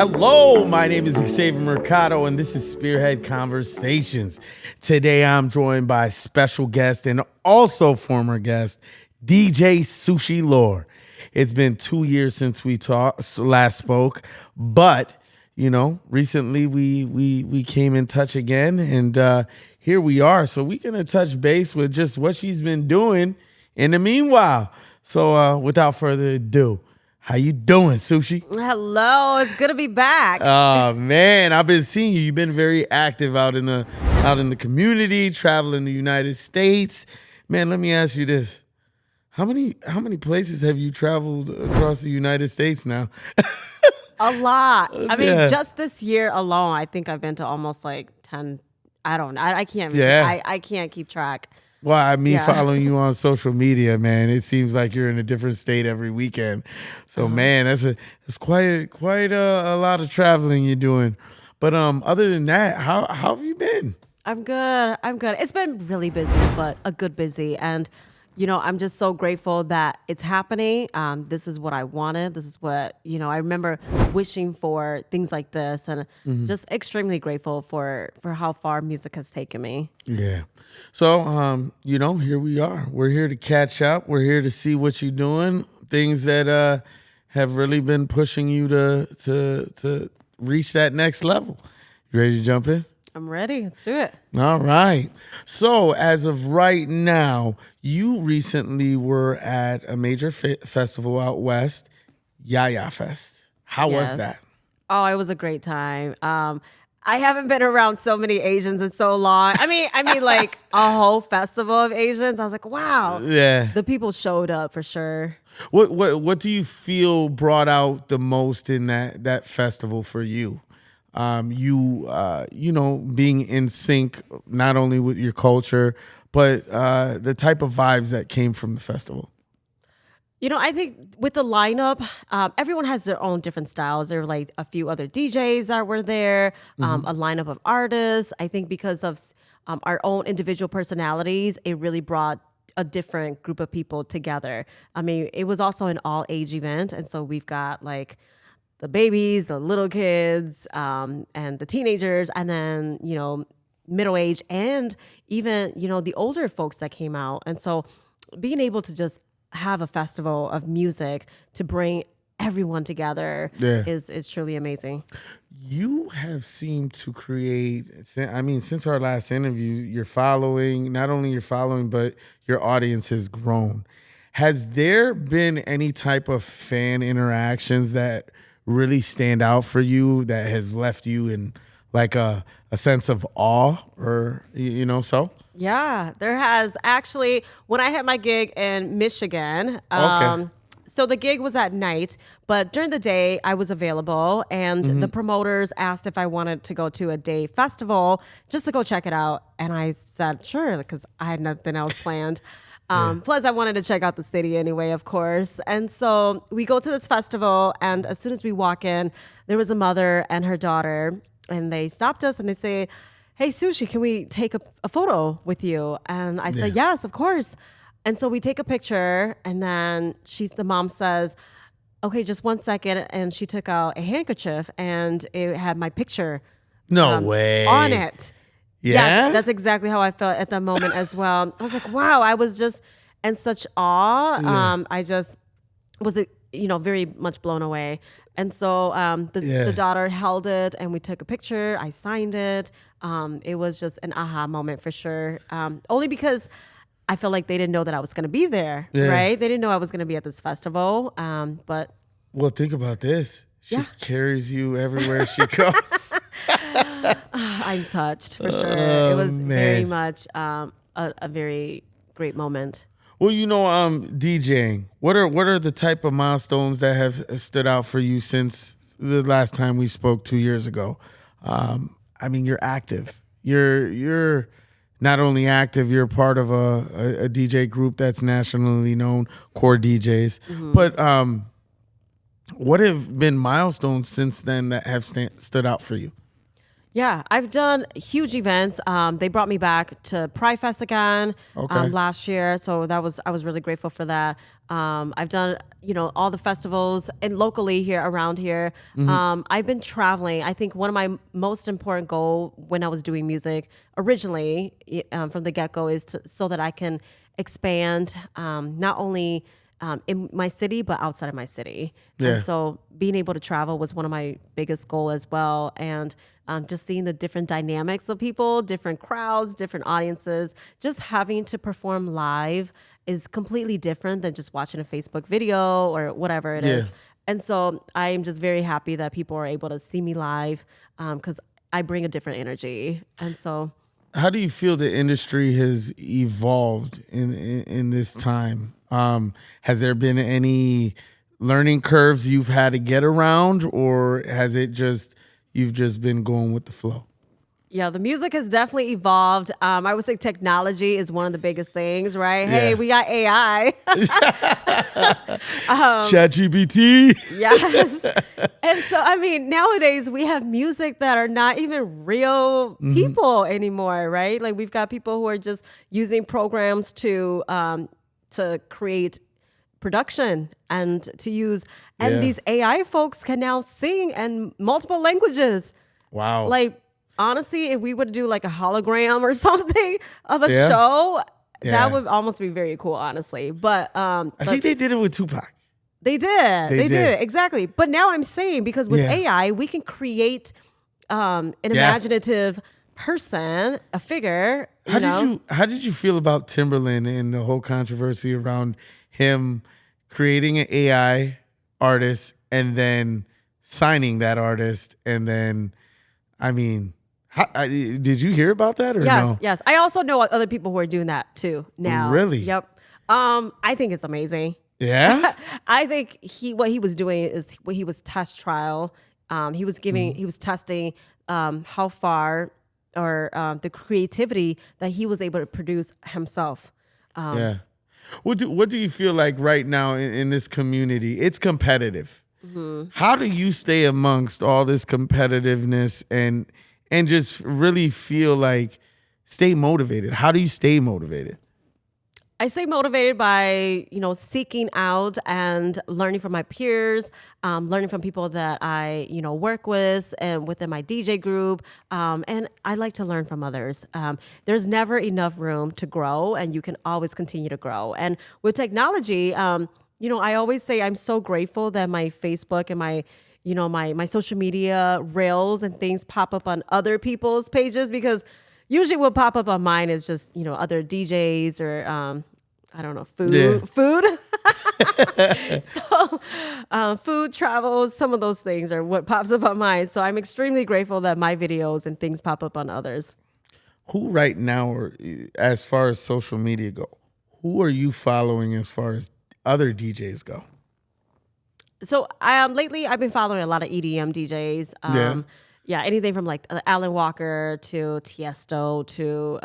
Hello, my name is Xavier Mercado, and this is Spearhead Conversations. Today, I'm joined by special guest and also former guest, DJ Sushi Lor. It's been 2 years since we last spoke, but recently we came in touch again, and here we are. So we're gonna touch base with just what she's been doing in the meanwhile. So without further ado. How you doing, Sushi? Hello, it's good to be back. Oh man, I've been seeing you. You've been very active out in the community, traveling the United States. Man, let me ask you this: how many places have you traveled across the United States now? A lot. I mean, just this year alone, I think I've been to almost like 10. I don't know. I can't. I can't keep track. Well, I mean, following you on social media, man, it seems like you're in a different state every weekend. So, man, that's quite a lot of traveling you're doing. But other than that, how have you been? I'm good. It's been really busy, but a good busy. And, I'm just so grateful that it's happening. This is what I wanted. This is what, I remember wishing for things like this, and just extremely grateful for how far music has taken me. Yeah. So, here we are. We're here to catch up. We're here to see what you're doing. Things that have really been pushing you to reach that next level. You ready to jump in? I'm ready. Let's do it. All right. So, as of right now, you recently were at a major festival out west, Yaya Fest. How was that? Oh, it was a great time. I haven't been around so many Asians in so long. I mean, like a whole festival of Asians. I was like, wow. Yeah. The people showed up for sure. What do you feel brought out the most in that festival for you? Being in sync not only with your culture, but the type of vibes that came from the festival. I think with the lineup, everyone has their own different styles. There were like a few other DJs that were there, a lineup of artists. I think because of our own individual personalities, it really brought a different group of people together. I mean, it was also an all-age event, and so we've got like the babies, the little kids, and the teenagers, and then, middle age, and even, the older folks that came out. And so being able to just have a festival of music to bring everyone together is truly amazing. You have seemed to create, since our last interview, not only your following, but your audience has grown. Has there been any type of fan interactions that really stand out for you that has left you in like a sense of awe or, so? Yeah, there has. Actually, when I had my gig in Michigan, so the gig was at night, but during the day I was available, and the promoters asked if I wanted to go to a day festival just to go check it out. And I said, sure, because I had nothing else planned. Plus, I wanted to check out the city anyway, of course. And so we go to this festival, and as soon as we walk in, there was a mother and her daughter, and they stopped us and they say, hey, Sushi, can we take a photo with you? And I said, yes, of course. And so we take a picture, and then the mom says, okay, just 1 second. And she took out a handkerchief, and it had my picture way on it. Yeah, that's exactly how I felt at that moment as well. I was like, wow, I was just in such awe. I just was, very much blown away. And so the daughter held it, and we took a picture. I signed it. It was just an aha moment for sure. Only because I felt like they didn't know that I was going to be there, right? They didn't know I was going to be at this festival. Well, think about this. She carries you everywhere she goes. I'm touched for sure. It was very much a very great moment. Well, DJing. What are the type of milestones that have stood out for you since the last time we spoke 2 years ago? You're active. You're not only active. You're part of a DJ group that's nationally known, Core DJs. But what have been milestones since then that have stood out for you? Yeah, I've done huge events. They brought me back to Pride Fest again last year, so I was really grateful for that. I've done all the festivals and locally here around here. I've been traveling. I think one of my most important goal when I was doing music originally from the get-go is so that I can expand not only in my city, but outside of my city. Yeah. And so being able to travel was one of my biggest goals as well. And just seeing the different dynamics of people, different crowds, different audiences, just having to perform live is completely different than just watching a Facebook video or whatever it is. And so I'm just very happy that people are able to see me live because I bring a different energy. And so... How do you feel the industry has evolved in this time? Has there been any learning curves you've had to get around, or has it just you've just been going with the flow? Yeah, the music has definitely evolved. I would say technology is one of the biggest things, right? Yeah. Hey, we got AI. ChatGPT. Yes. And so, I mean, nowadays we have music that are not even real people anymore, right? Like we've got people who are just using programs to create production and to use, and these AI folks can now sing in multiple languages. Wow. Like, honestly, if we would do like a hologram or something of a show, that would almost be very cool, honestly. But I think they did it with Tupac. They did. They did. Exactly. But now I'm saying, because with AI, we can create an imaginative person, a figure. How did you feel about Timberland and the whole controversy around him creating an AI artist and then signing that artist? And then, I mean, did you hear about that or no? Yes. I also know other people who are doing that too now. Really? Yep. I think it's amazing. Yeah. I think what he was doing is what he was test trial. He was testing how far or the creativity that he was able to produce himself. What do you feel like right now in this community? It's competitive. How do you stay amongst all this competitiveness and just really feel like stay motivated? How do you stay motivated? I stay motivated by, seeking out and learning from my peers, learning from people that I, work with and within my DJ group. And I like to learn from others. There's never enough room to grow, and you can always continue to grow. And with technology, I always say I'm so grateful that my Facebook and my my social media reels and things pop up on other people's pages, because usually what pop up on mine is just, other DJs or, I don't know, food. So food, travels, some of those things are what pops up on mine. So I'm extremely grateful that my videos and things pop up on others. Who right now, or as far as social media go, who are you following as far as other DJs go? So lately I've been following a lot of EDM DJs. Anything from like Alan Walker to Tiesto to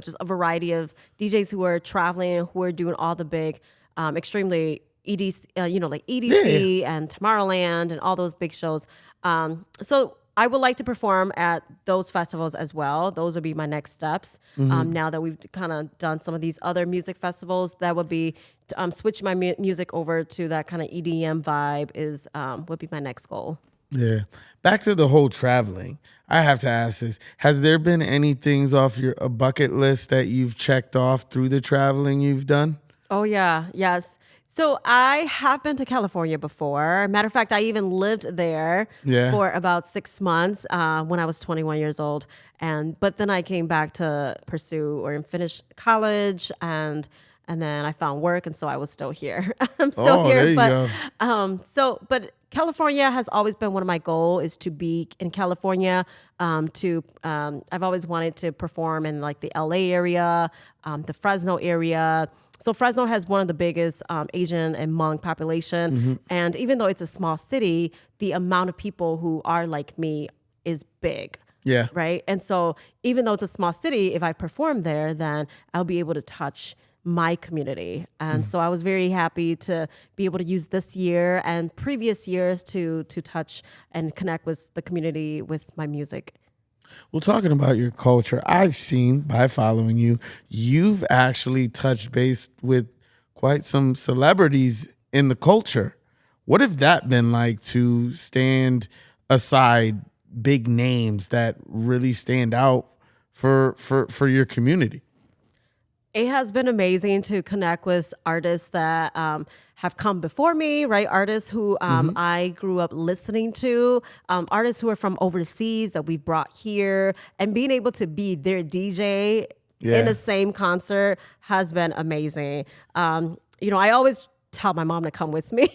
just a variety of DJs who are traveling, who are doing all the big, extremely EDC, like EDC and Tomorrowland and all those big shows. So I would like to perform at those festivals as well. Those would be my next steps. Now that we've kind of done some of these other music festivals, that would be switch my music over to that kind of EDM vibe would be my next goal. Yeah. Back to the whole traveling. I have to ask this. Has there been any things off your bucket list that you've checked off through the traveling you've done? Oh, yeah. Yes. So I have been to California before. Matter of fact, I even lived there for about 6 months when I was 21 years old. But then I came back to pursue or finish college, and then I found work, and so I was still here. I'm still here. There you go. But California has always been one of my goals, is to be in California. I've always wanted to perform in like the LA area, the Fresno area. So Fresno has one of the biggest Asian and Hmong population. And even though it's a small city, the amount of people who are like me is big. Yeah. Right. And so even though it's a small city, if I perform there, then I'll be able to touch my community. And so I was very happy to be able to use this year and previous years to touch and connect with the community with my music. Well, talking about your culture, I've seen by following you, you've actually touched base with quite some celebrities in the culture. What have that been like to stand aside big names that really stand out for your community? It has been amazing to connect with artists that have come before me, right? Artists who I grew up listening to, artists who are from overseas that we brought here, and being able to be their DJ in Yeah. the same concert has been amazing. I always tell my mom to come with me.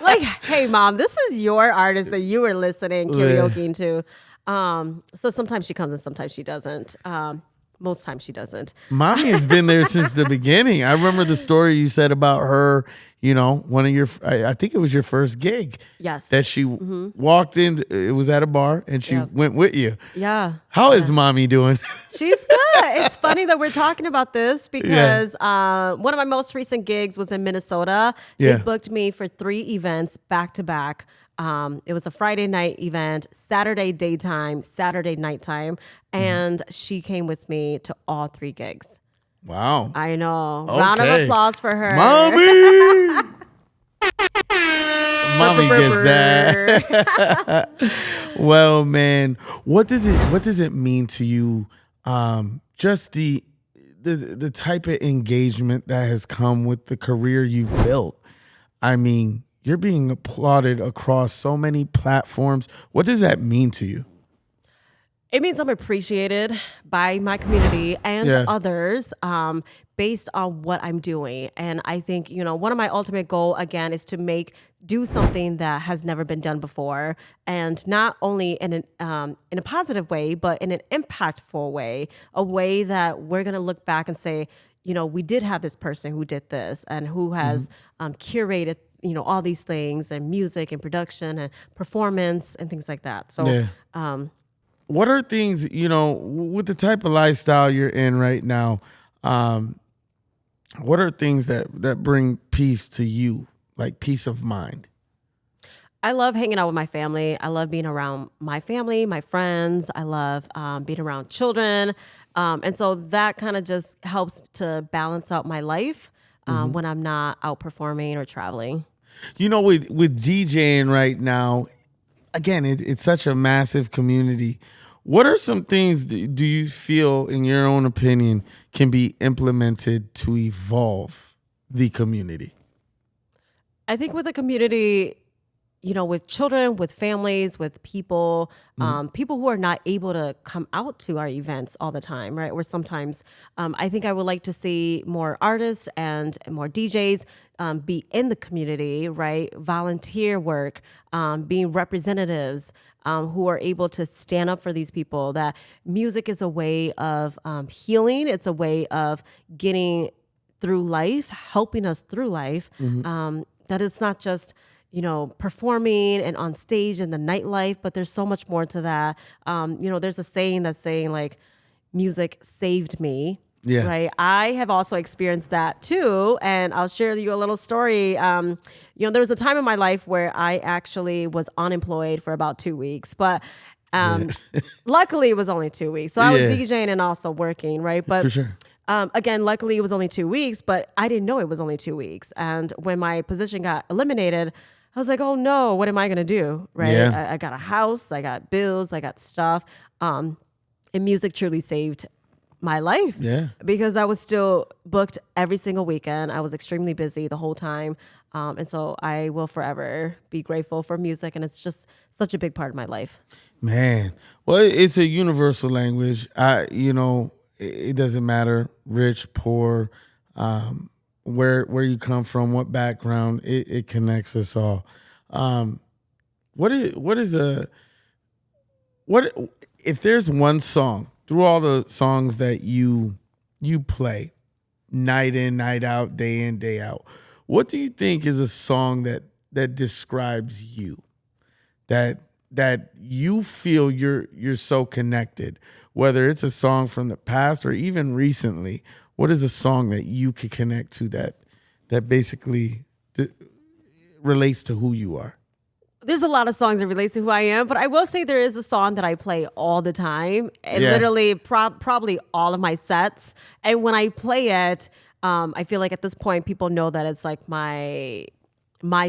Like, hey, mom, this is your artist that you were listening, karaokeing to. So sometimes she comes and sometimes she doesn't. Most times she doesn't. Mommy has been there since the beginning. I remember the story you said about her, one of your, I think it was your first gig. Yes. That she walked in, it was at a bar, and she went with you. Yeah. How is mommy doing? She's good. It's funny that we're talking about this because one of my most recent gigs was in Minnesota. Yeah. They booked me for 3 events back to back. It was a Friday night event, Saturday daytime, Saturday nighttime, and she came with me to all 3 gigs. Wow. I know. Okay. Round of applause for her. Mommy! Mommy gets that. Well, man, what does it mean to you? Just the type of engagement that has come with the career you've built. I mean, you're being applauded across so many platforms. What does that mean to you? It means I'm appreciated by my community and others based on what I'm doing. And I think, one of my ultimate goal, again, is to do something that has never been done before. And not only in a positive way, but in an impactful way, a way that we're going to look back and say, we did have this person who did this and who has curated all these things and music and production and performance and things like that. So, what are things, with the type of lifestyle you're in right now, what are things that bring peace to you, like peace of mind? I love hanging out with my family. I love being around my family, my friends. I love being around children. And so that kind of just helps to balance out my life when I'm not out performing or traveling. With DJing right now, again, it's such a massive community. What are some things do you feel, in your own opinion, can be implemented to evolve the community? I think with the community, with children, with families, with people, people who are not able to come out to our events all the time, right? Or sometimes I think I would like to see more artists and more DJs be in the community, right? Volunteer work, being representatives who are able to stand up for these people. That music is a way of healing. It's a way of getting through life, helping us through life. That it's not just performing and on stage in the nightlife, but there's so much more to that. There's a saying that's saying like, music saved me. Yeah. Right. I have also experienced that too. And I'll share you a little story. There was a time in my life where I actually was unemployed for about 2 weeks, but luckily it was only 2 weeks. So I was DJing and also working, right? But for sure. Again, luckily it was only 2 weeks, but I didn't know it was only 2 weeks. And when my position got eliminated, I was like, oh no, what am I going to do? Right. Yeah. I got a house, I got bills, I got stuff. And music truly saved my life. Yeah. Because I was still booked every single weekend. I was extremely busy the whole time. And so I will forever be grateful for music. And it's just such a big part of my life. Man. Well, it's a universal language. It doesn't matter, rich, poor, where you come from, what background, it connects us all. What if there's one song through all the songs that you play night in, night out, day in, day out, what do you think is a song that describes you, that you feel you're so connected, whether it's a song from the past or even recently? What is a song that you could connect to that basically relates to who you are? There's a lot of songs that relate to who I am, but I will say there is a song that I play all the time, and literally probably all of my sets. And when I play it, I feel like at this point people know that it's like my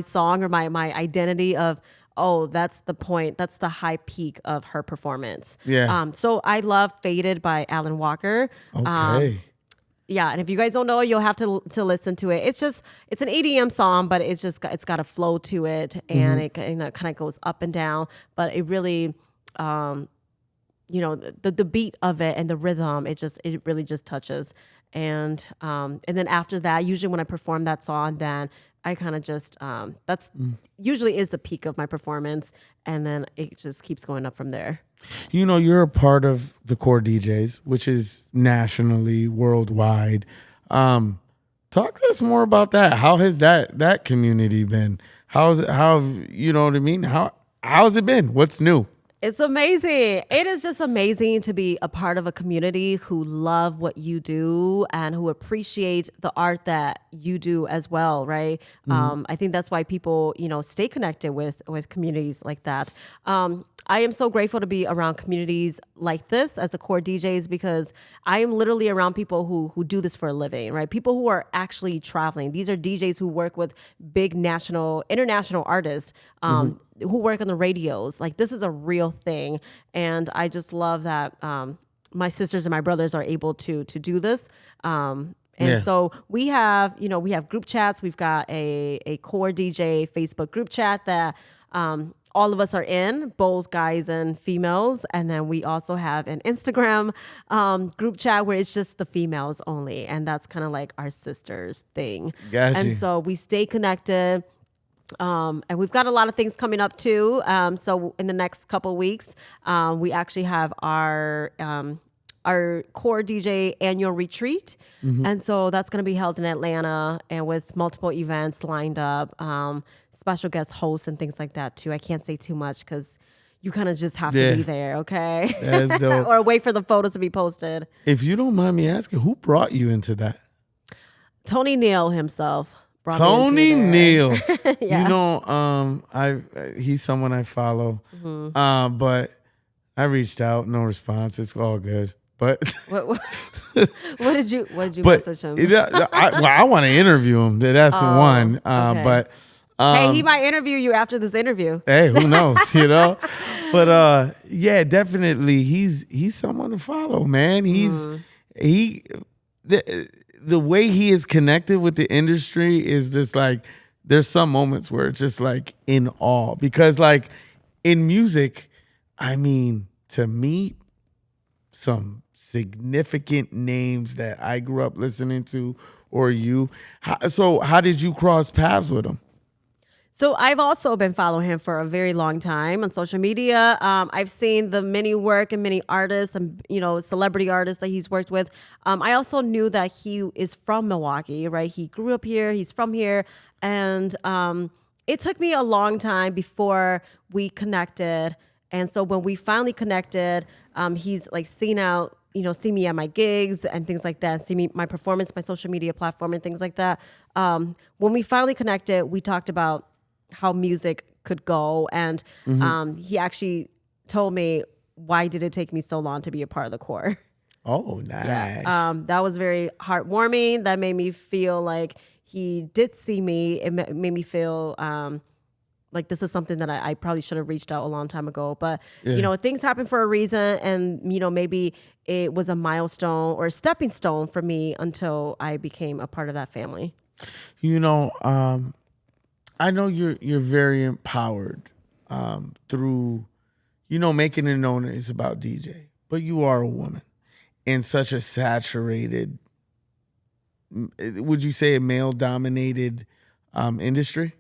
song or my identity of, oh, that's the point, that's the high peak of her performance. Yeah. So I love Faded by Alan Walker. Okay. Yeah, and if you guys don't know, you'll have to listen to it. It's an EDM song, but it's got a flow to it, and it kind of goes up and down. But it really, the beat of it and the rhythm, it really just touches. And then after that, usually when I perform that song, then I kind of just that's usually is the peak of my performance, and then it just keeps going up from there. You're a part of the Core DJs, which is nationally, worldwide. Talk to us more about that. How has that community been? How have you know what I mean? How's it been? What's new? It's amazing. It is just amazing to be a part of a community who love what you do and who appreciate the art that you do as well, right? I think that's why people, stay connected with communities like that. I am so grateful to be around communities like this as a Core DJs, because I am literally around people who do this for a living, right? People who are actually traveling. These are DJs who work with big international artists, who work on the radios. Like, this is a real thing. And I just love that my sisters and my brothers are able to do this. So we have group chats. We've got a Core DJ Facebook group chat that all of us are in, both guys and females. And then we also have an Instagram group chat where it's just the females only. And that's kind of like our sisters thing. Gotcha. And so we stay connected. And we've got a lot of things coming up too. So in the next couple of weeks, we actually have our Core DJ annual retreat. And so that's going to be held in Atlanta, and with multiple events lined up, special guest hosts and things like that too. I can't say too much because you kind of just have to be there, okay? That's dope. Or wait for the photos to be posted. If you don't mind me asking, who brought you into that? Tony Neal himself. Tony Neal. Yeah. He's someone I follow. But I reached out, no response. It's all good. But what did you message him? I want to interview him. That's one. Okay. But hey, he might interview you after this interview. Hey, who knows? But yeah, definitely, he's someone to follow, man. The way he is connected with the industry is just like, there's some moments where it's just like in awe, because like in music, I mean, to meet some significant names that I grew up listening to, or how did you cross paths with him? So I've also been following him for a very long time on social media. I've seen the many work and many artists and, celebrity artists that he's worked with. I also knew that he is from Milwaukee, right? He grew up here. He's from here. And it took me a long time before we connected. And so when we finally connected, he's like see me at my gigs and things like that, see me, my performance, my social media platform and things like that. When we finally connected, we talked about how music could go. And he actually told me, why did it take me so long to be a part of the Core? Oh, nice. Yeah. That was very heartwarming. That made me feel like he did see me. It made me feel like this is something that I probably should have reached out a long time ago. But, things happen for a reason. And, maybe it was a milestone or a stepping stone for me until I became a part of that family. I know you're very empowered through, making it known it's about DJ, but you are a woman in such a saturated, would you say a male-dominated industry?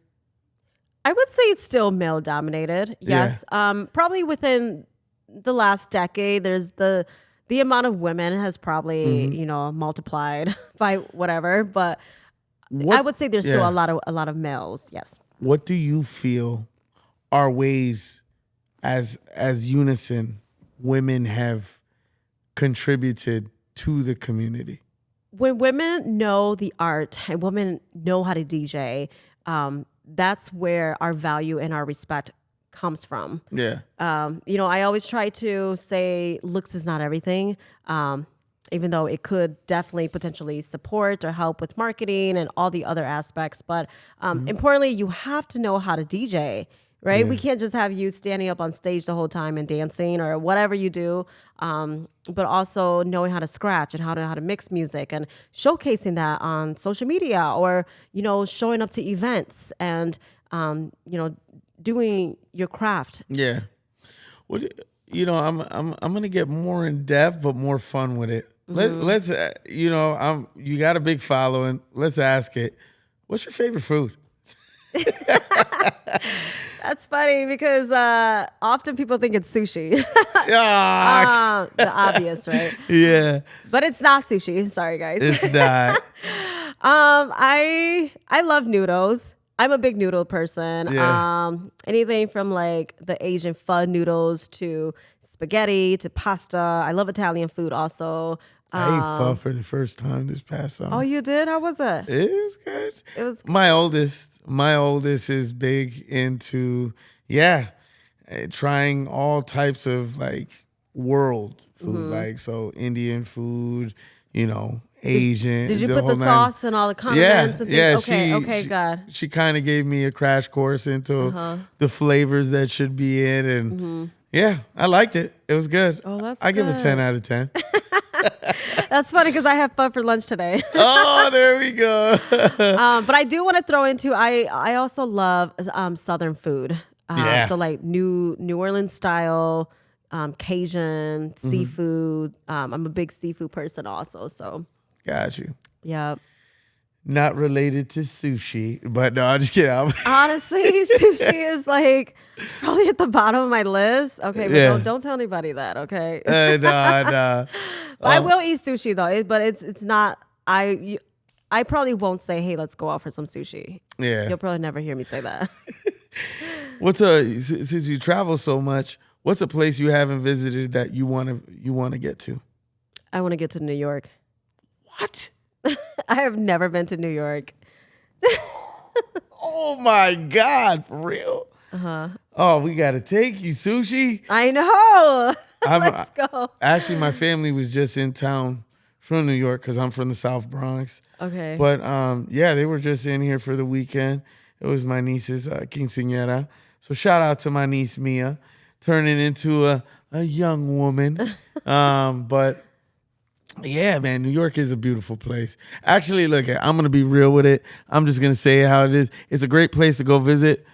I would say it's still male-dominated, yes. Yeah. Probably within the last decade, there's the amount of women has probably, multiplied by whatever, but I would say there's still a lot of males. Yes. What do you feel are ways as unison women have contributed to the community? When women know the art and women know how to DJ, that's where our value and our respect comes from. Yeah. I always try to say looks is not everything. Even though it could definitely potentially support or help with marketing and all the other aspects. But importantly, you have to know how to DJ, right? We can't just have you standing up on stage the whole time and dancing or whatever you do, but also knowing how to scratch and how to mix music and showcasing that on social media or, showing up to events and, doing your craft. Yeah. Well, I'm going to get more in depth, but more fun with it. Let's you got a big following. Let's ask it. What's your favorite food? That's funny because often people think it's sushi. The obvious, right? Yeah. But it's not sushi. Sorry, guys. It's not. I love noodles. I'm a big noodle person. Yeah. Anything from like the Asian pho noodles to spaghetti to pasta. I love Italian food also. I ate pho for the first time this past summer. Oh, you did? How was it? It was good. It was my oldest is big into trying all types of like world food, like so Indian food, Asian. Did you put the sauce and all the condiments and things? Yeah. Okay, God. She kind of gave me a crash course into the flavors that should be in, and I liked it. It was good. Oh, that's I give it good. 10 out of 10. That's funny because I have fun for lunch today. Oh, there we go. But I do want to throw into, I also love Southern food. So like New Orleans style, Cajun, seafood. I'm a big seafood person also. So got you. Yeah. Not related to sushi, but no, I'm just kidding. Honestly, sushi is like probably at the bottom of my list. Okay, but don't tell anybody that, okay? No. I will eat sushi though, but it's not. I probably won't say, "Hey, let's go out for some sushi." Yeah, you'll probably never hear me say that. Since you travel so much, what's a place you haven't visited that you want to get to? I want to get to New York. What? I have never been to New York. Oh my God, for real? Oh, we got to take you sushi. I know. Let's go. Actually, my family was just in town from New York because I'm from the South Bronx. Okay. But they were just in here for the weekend. It was my niece's quinceañera. So shout out to my niece Mia, turning into a young woman. But yeah, man, New York is a beautiful place. Actually, look, I'm going to be real with it. I'm just going to say how it is. It's a great place to go visit,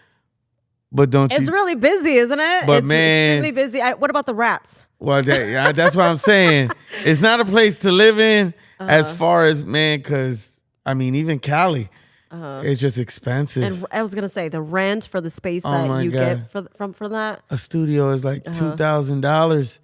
but It's really busy, isn't it? But it's man, extremely busy. What about the rats? Well, that's what I'm saying. It's not a place to live in as far as, man, because, I mean, even Cali, it's just expensive. And I was going to say, the rent for the space that you get for that. A studio is like $2,000.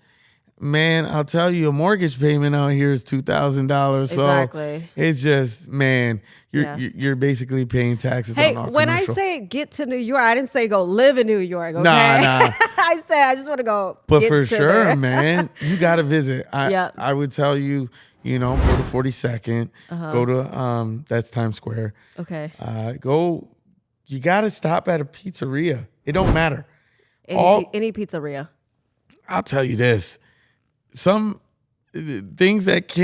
Man, I'll tell you, a mortgage payment out here is $2,000. Exactly. So it's just, man, you're basically paying taxes on all when commercial. I say get to New York, I didn't say go live in New York. Okay? Nah. I said I just want to go. But get for to sure, there. man, you got to visit. I would tell you, go to 42nd, go to that's Times Square. Okay. You got to stop at a pizzeria. It don't matter. Any pizzeria. I'll tell you this. Some things that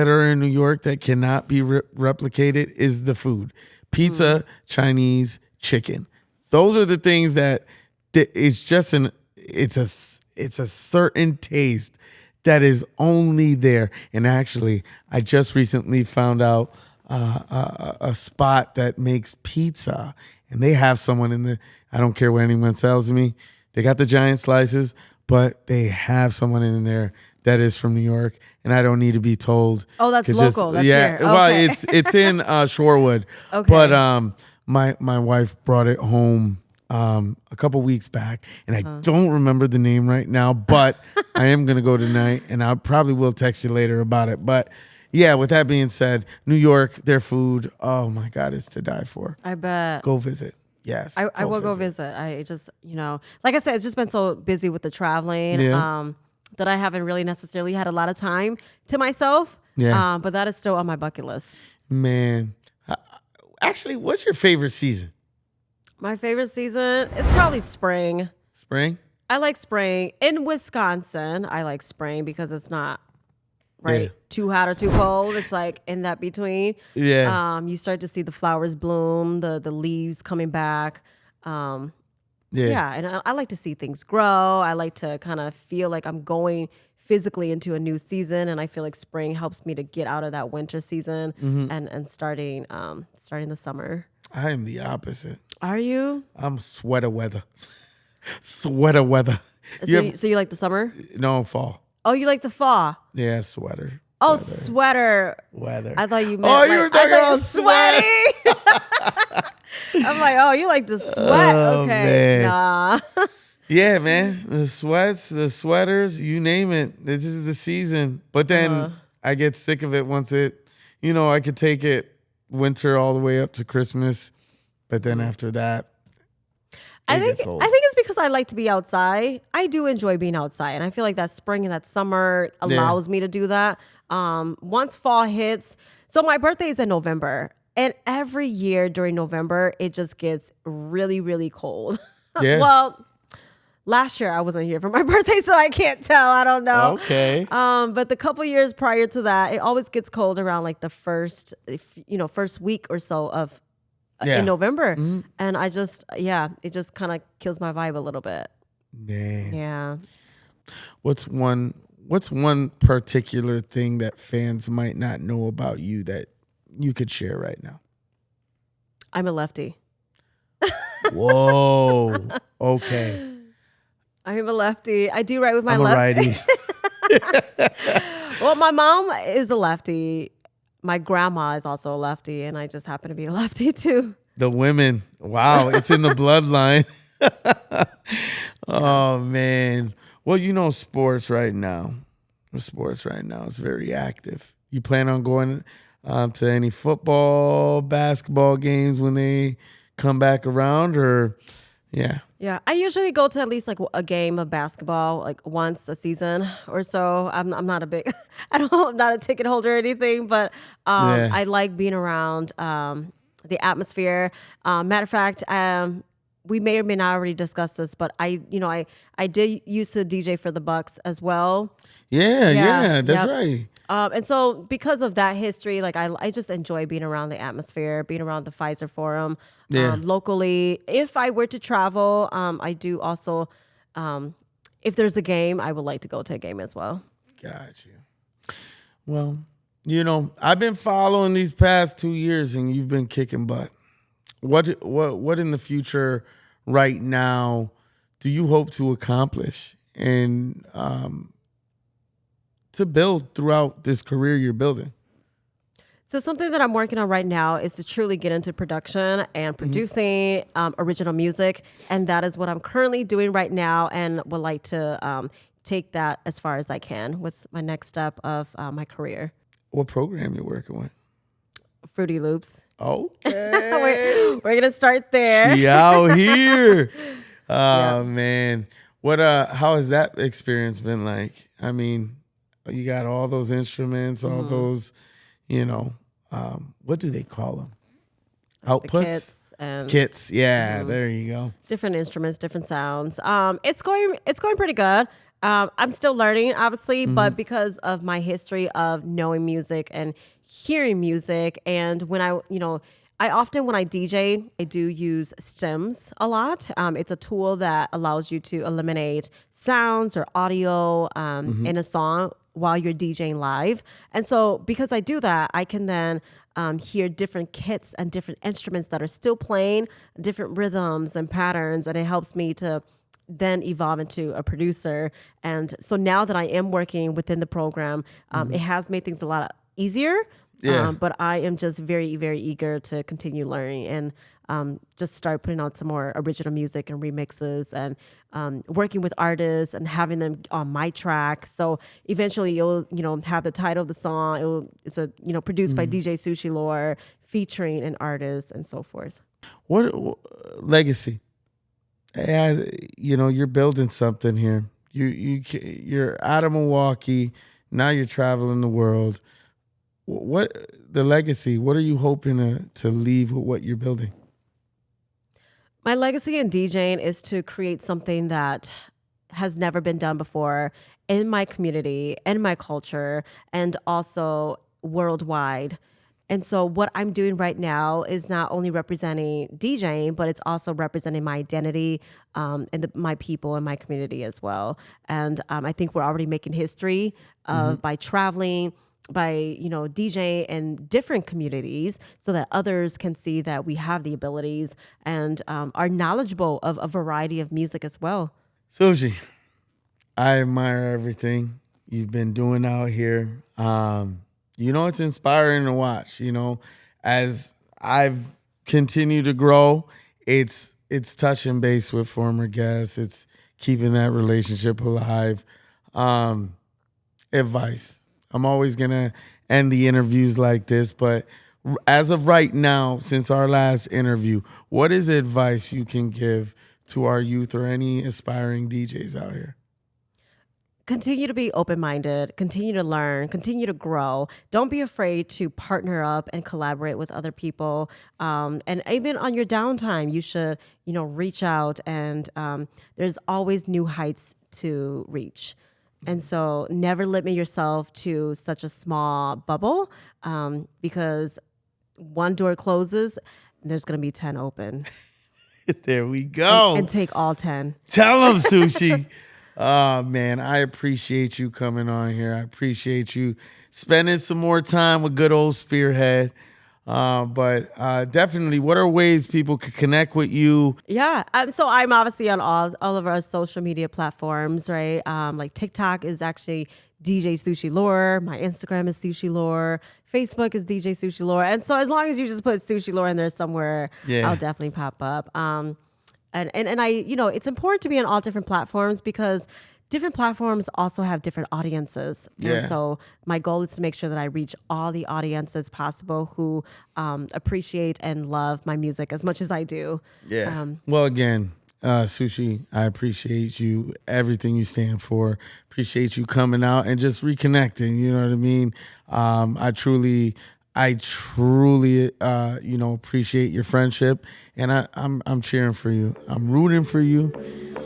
are in New York that cannot be replicated is the food. Pizza, Chinese, chicken. Those are the things that it's just it's a certain taste that is only there. And actually, I just recently found out a spot that makes pizza, and they have someone in the. I don't care what anyone tells me. They got the giant slices, but they have someone in there that is from New York, and I don't need to be told. Oh, that's local. That's here. Well, okay. it's in Shorewood. Okay. But my wife brought it home a couple weeks back, and I don't remember the name right now, but I am gonna go tonight, and I probably will text you later about it. But yeah, with that being said, New York, their food, oh my God, it's to die for. I bet. Go visit. Yes, I will go visit. I just, like I said, it's just been so busy with the traveling that I haven't really necessarily had a lot of time to myself. Yeah. But that is still on my bucket list. Man, actually, what's your favorite season? My favorite season, it's probably spring. Spring? I like spring. In Wisconsin, I like spring because it's not too hot or too cold. It's like in that between. Yeah. You start to see the flowers bloom, the leaves coming back. And I like to see things grow. I like to kind of feel like I'm going physically into a new season, and I feel like spring helps me to get out of that winter season and starting the summer. I am the opposite. Are you? I'm sweater weather. Sweater weather. So you like the summer? No, fall. Oh, you like the fall? Yeah, sweater. Oh, weather. Sweater. Weather. I thought you meant you were talking about sweaty. I'm like, oh, you like the sweat? Oh, okay, man. nah. Yeah, man. The sweats, the sweaters, you name it. This is the season. But then I get sick of it once I could take it winter all the way up to Christmas. But then after that, I think it's because I like to be outside. I do enjoy being outside, and I feel like that spring and that summer allows me to do that. Once fall hits, so my birthday is in November, and every year during November it just gets really, really cold. Yeah. Well, last year I wasn't here for my birthday, so I can't tell. I don't know. Okay. But the couple years prior to that, it always gets cold around like the first week or so of. In November. And it just kind of kills my vibe a little bit. Dang. Yeah. What's one particular thing that fans might not know about you that you could share right now? I'm a lefty. Whoa. Okay. I'm a lefty. I do write with my I'm left. a righty. Well, my mom is a lefty. My grandma is also a lefty, and I just happen to be a lefty too. The women. Wow. It's in the bloodline. Oh, man. Well, sports right now. Sports right now is very active. You plan on going to any football, basketball games when they come back around, or yeah? Yeah, I usually go to at least like a game of basketball like once a season or so. I'm not a big, I'm not a ticket holder or anything, but I like being around the atmosphere. Matter of fact, we may or may not already discuss this, but I did used to DJ for the Bucks as well. Yeah, that's right. And so because of that history, like I just enjoy being around the atmosphere, being around the Pfizer Forum locally. If I were to travel, I do also, if there's a game, I would like to go to a game as well. Got you. Well, I've been following these past 2 years, and you've been kicking butt. What in the future right now do you hope to accomplish and to build throughout this career you're building? So something that I'm working on right now is to truly get into production and producing original music. And that is what I'm currently doing right now, and would like to take that as far as I can with my next step of my career. What program you working with? Fruity Loops. Okay. We're gonna start there. She out here. Oh man. What how has that experience been like? I mean, you got all those instruments, all those, what do they call them? Outputs? Kits. Yeah, there you go. Different instruments, different sounds. It's going pretty good. I'm still learning, obviously, but because of my history of knowing music and hearing music, and when I often, when I DJ, I do use stems a lot. It's a tool that allows you to eliminate sounds or audio in a song while you're DJing live. And so because I do that, I can then hear different kits and different instruments that are still playing, different rhythms and patterns, and it helps me to then evolve into a producer. And so now that I am working within the program, it has made things a lot easier. But I am just very, very eager to continue learning and just start putting out some more original music and remixes and working with artists and having them on my track. So eventually you'll, have the title of the song. It's produced by DJ Sushi Lor, featuring an artist and so forth. What legacy? You're building something here. You're out of Milwaukee. Now you're traveling the world. What the legacy? What are you hoping to leave with what you're building? My legacy in DJing is to create something that has never been done before in my community, in my culture, and also worldwide. And so, what I'm doing right now is not only representing DJing, but it's also representing my identity and my people and my community as well. And I think we're already making history by traveling, by DJing in different communities, so that others can see that we have the abilities and are knowledgeable of a variety of music as well. Sushi, I admire everything you've been doing out here. It's inspiring to watch. As I've continued to grow, it's touching base with former guests. It's keeping that relationship alive. Advice. I'm always gonna end the interviews like this, but as of right now, since our last interview, what is advice you can give to our youth or any aspiring DJs out here? Continue to be open-minded, continue to learn, continue to grow. Don't be afraid to partner up and collaborate with other people. And even on your downtime, you should, reach out, and there's always new heights to reach. And so never limit yourself to such a small bubble, because one door closes, there's going to be 10 open. There we go. And take all 10. Tell them, Sushi. Oh, man, I appreciate you coming on here. I appreciate you spending some more time with good old Spearhead. But definitely, what are ways people could connect with you? Yeah. So I'm obviously on all of our social media platforms, right? Like TikTok is actually DJ Sushi Lor. My Instagram is Sushi Lor. Facebook is DJ Sushi Lor. And so as long as you just put Sushi Lor in there somewhere, I'll definitely pop up. And I, it's important to be on all different platforms because different platforms also have different audiences. Yeah. And so my goal is to make sure that I reach all the audiences possible who appreciate and love my music as much as I do. Yeah. Well, again, Sushi, I appreciate you, everything you stand for. Appreciate you coming out and just reconnecting. You know what I mean? I truly, appreciate your friendship, and I'm cheering for you. I'm rooting for you.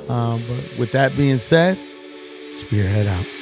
But with that being said, Spearhead out.